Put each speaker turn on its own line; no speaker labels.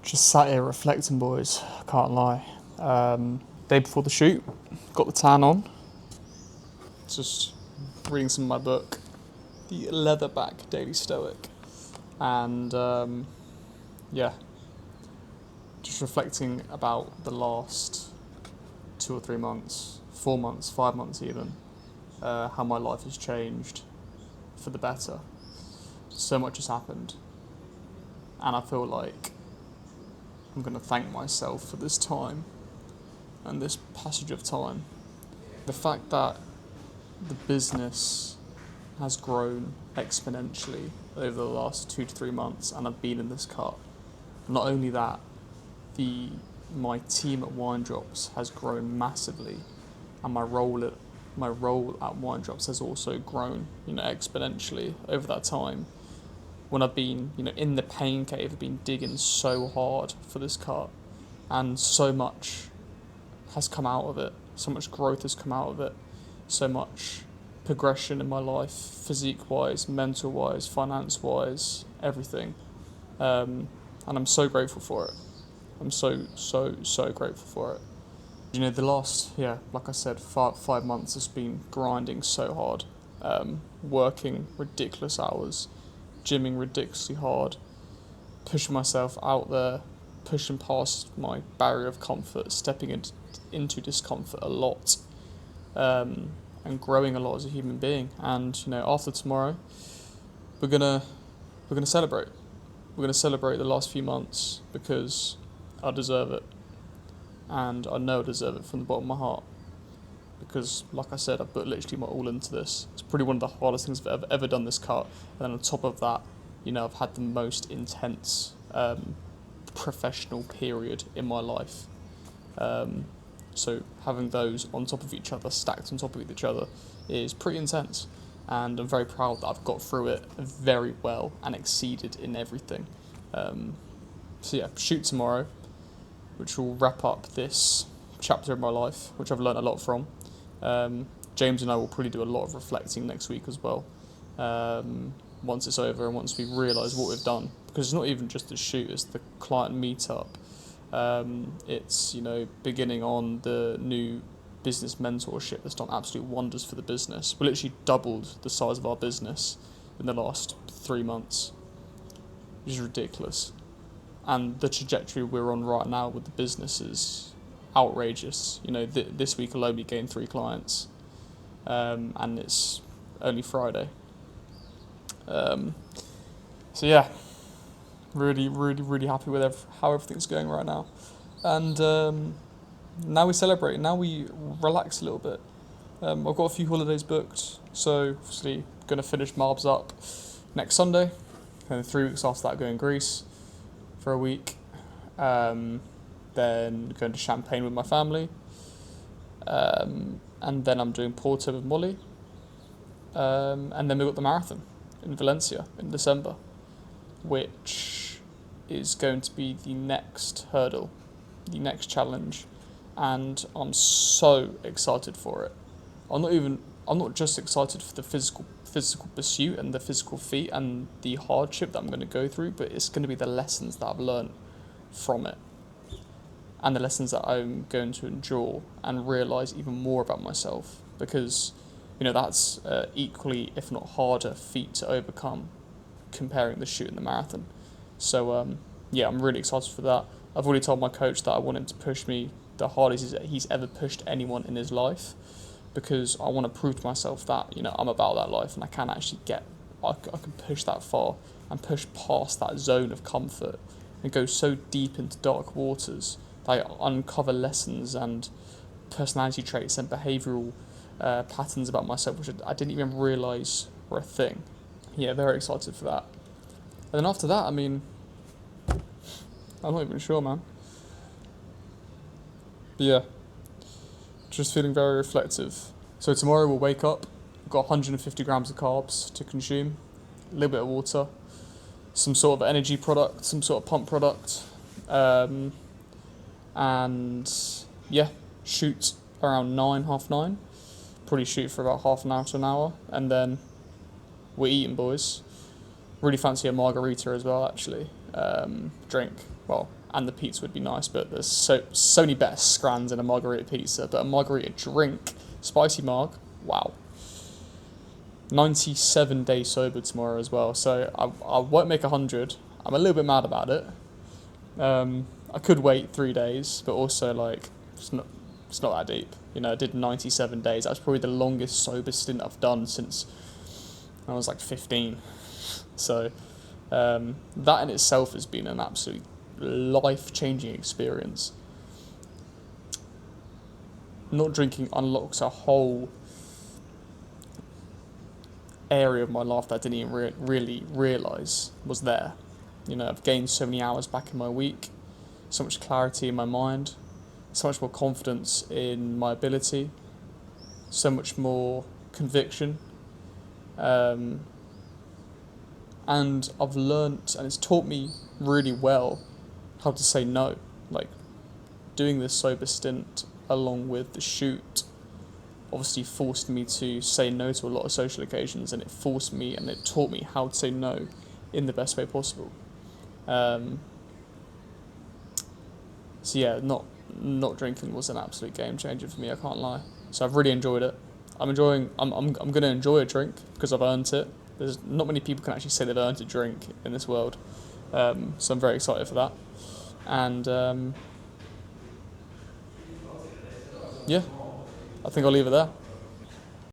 Just sat here reflecting, boys. I can't lie. Day before the shoot, got the tan on. Just reading some of my book, The Leatherback Daily Stoic. And yeah, just reflecting about the last 2 or 3 months, 4 months, 5 months even, how my life has changed for the better. So much has happened. And I feel like I'm going to thank myself for this time and this passage of time. The fact that the business has grown exponentially over the last 2 to 3 months and I've been in this cut. Not only that, my team at Wine Drops has grown massively and my role at Wine Drops has also grown, exponentially over that time. When I've been, in the pain cave, I've been digging so hard for this cut, and so much has come out of it. So much growth has come out of it. So much progression in my life, physique-wise, mental-wise, finance-wise, everything. And I'm so grateful for it. I'm so grateful for it. The last, like I said, 5 months has been grinding so hard, working ridiculous hours, gymming ridiculously hard, pushing myself out there, pushing past my barrier of comfort, stepping into discomfort a lot, and growing a lot as a human being. And after tomorrow, we're gonna celebrate. We're gonna celebrate the last few months because I deserve it, and I know I deserve it from the bottom of my heart. Because, like I said, I put literally my all into this. It's probably one of the hardest things I've ever done this cut. And then on top of that, I've had the most intense professional period in my life. So having those on top of each other, stacked on top of each other, is pretty intense. And I'm very proud that I've got through it very well and exceeded in everything. Shoot tomorrow, which will wrap up this chapter of my life, which I've learned a lot from. James and I will probably do a lot of reflecting next week as well, once it's over and once we realise what we've done. Because it's not even just the shoot, it's the client meetup. It's, beginning on the new business mentorship that's done absolute wonders for the business. We literally doubled the size of our business in the last 3 months, which is ridiculous. And the trajectory we're on right now with the business is outrageous. This week alone we gained 3 clients, and it's only Friday. Really happy with how everything's going right now. And now we celebrate. Now we relax a little bit. I've got a few holidays booked, so obviously going to finish Marbs up next Sunday, and 3 weeks after that going Greece for a week. Then going to Champagne with my family, and then I'm doing Porto with Molly, and then we've got the marathon in Valencia in December, which is going to be the next hurdle, the next challenge, and I'm so excited for it. I'm not just excited for the physical pursuit and the physical feat and the hardship that I'm going to go through, but it's going to be the lessons that I've learned from it, and the lessons that I'm going to endure and realise even more about myself, because that's equally, if not harder, feat to overcome comparing the shoot and the marathon. So I'm really excited for that. I've already told my coach that I want him to push me the hardest he's ever pushed anyone in his life, because I want to prove to myself that I'm about that life and I can actually I can push that far and push past that zone of comfort and go so deep into dark waters that I uncover lessons and personality traits and behavioural patterns about myself which I didn't even realise were a thing. Yeah, very excited for that. And then after that, I'm not even sure, man. But yeah, just feeling very reflective. So tomorrow we'll wake up, we've got 150 grams of carbs to consume, a little bit of water, some sort of energy product, some sort of pump product, and shoot around 9:30. Probably shoot for about half an hour to an hour, and then we're eating, boys. Really fancy a margarita as well, actually. Drink, well, and the pizza would be nice, but there's so many better scrans in a margarita pizza. But a margarita drink, spicy marg, wow. 97 days sober tomorrow as well, so I won't make 100. I'm a little bit mad about it. I could wait 3 days, but also like it's not that deep. You know, I did 97 days. That's probably the longest sober stint I've done since I was like 15. So that in itself has been an absolute life-changing experience. Not drinking unlocks a whole area of my life that I didn't even really realise was there. You know, I've gained so many hours back in my week, so much clarity in my mind, so much more confidence in my ability, so much more conviction. And I've learnt, and it's taught me really well how to say no. Like, doing this sober stint along with the shoot obviously forced me to say no to a lot of social occasions, and it forced me and it taught me how to say no in the best way possible. So yeah, not drinking was an absolute game changer for me, I can't lie. So I've really enjoyed it. I'm gonna enjoy a drink because I've earned it. There's not many people can actually say they've earned a drink in this world. So I'm very excited for that. And yeah, I think I'll leave it there.